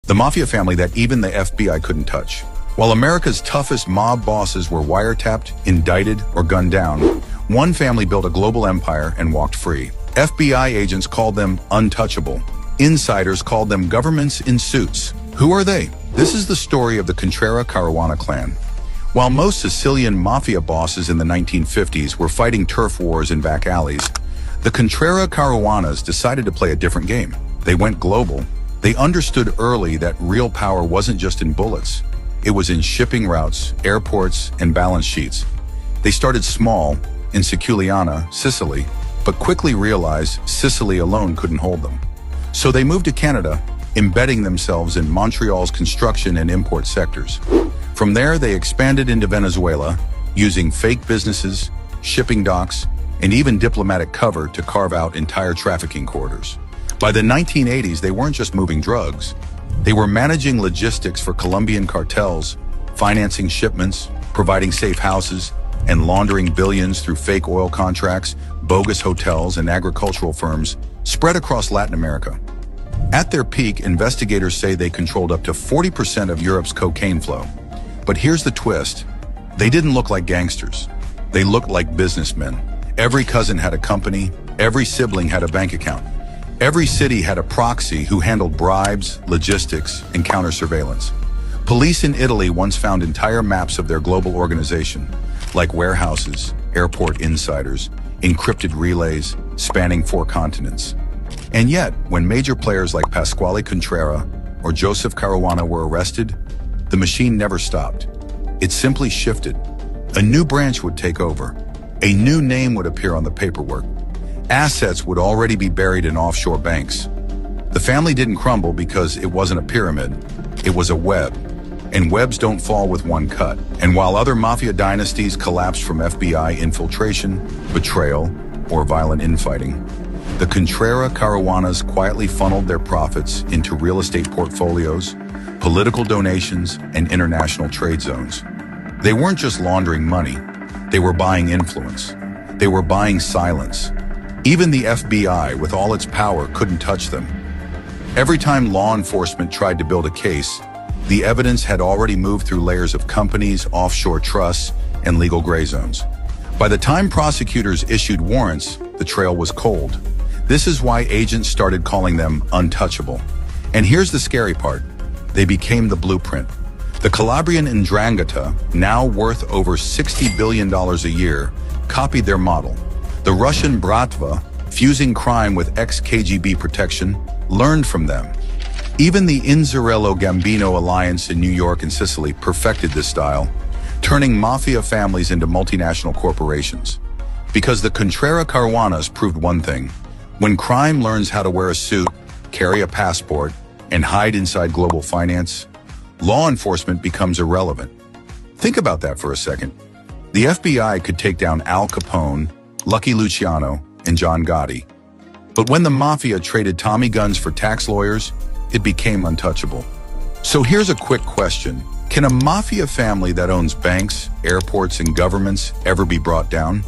The Mafia family that even the FBI couldn't touch. While America's toughest mob bosses were wiretapped, indicted, or gunned down, one family built a global empire and walked free. FBI agents called them untouchable. Insiders called them governments in suits. Who are they? This is the story of the Contrera Caruana clan. While most Sicilian mafia bosses in the 1950s were fighting turf wars in back alleys, the Contrera Caruanas decided to play a different game. They went global. They understood early that real power wasn't just in bullets. It was in shipping routes, airports, and balance sheets. They started small, in Siculiana, Sicily, but quickly realized Sicily alone couldn't hold them. So they moved to Canada, embedding themselves in Montreal's construction and import sectors. From there, they expanded into Venezuela, using fake businesses, shipping docks, and even diplomatic cover to carve out entire trafficking corridors. By the 1980s, they weren't just moving drugs. They were managing logistics for Colombian cartels, financing shipments, providing safe houses, and laundering billions through fake oil contracts, bogus hotels, and agricultural firms spread across Latin America. At their peak, investigators say they controlled up to 40% of Europe's cocaine flow. But here's the twist. They didn't look like gangsters. They looked like businessmen. Every cousin had a company. Every sibling had a bank account. Every city had a proxy who handled bribes, logistics, and counter-surveillance. Police in Italy once found entire maps of their global organization, like warehouses, airport insiders, encrypted relays spanning 4 continents. And yet, when major players like Pasquale Contrera or Joseph Caruana were arrested, the machine never stopped. It simply shifted. A new branch would take over. A new name would appear on the paperwork. Assets would already be buried in offshore banks. The family didn't crumble because it wasn't a pyramid. It was a web. And webs don't fall with one cut. And while other mafia dynasties collapsed from FBI infiltration, betrayal, or violent infighting, the Contrera Caruanas quietly funneled their profits into real estate portfolios, political donations, and international trade zones. They weren't just laundering money. They were buying influence. They were buying silence. Even the FBI, with all its power, couldn't touch them. Every time law enforcement tried to build a case, the evidence had already moved through layers of companies, offshore trusts, and legal gray zones. By the time prosecutors issued warrants, the trail was cold. This is why agents started calling them untouchable. And here's the scary part. They became the blueprint. The Calabrian 'Ndrangheta, now worth over $60 billion a year, copied their model. The Russian Bratva, fusing crime with ex-KGB protection, learned from them. Even the Inzarello-Gambino alliance in New York and Sicily perfected this style, turning mafia families into multinational corporations. Because the Contrera Caruanas proved one thing: when crime learns how to wear a suit, carry a passport, and hide inside global finance, law enforcement becomes irrelevant. Think about that for a second. The FBI could take down Al Capone, Lucky Luciano, and John Gotti. But when the mafia traded Tommy guns for tax lawyers, it became untouchable. So here's a quick question. Can a mafia family that owns banks, airports, and governments ever be brought down?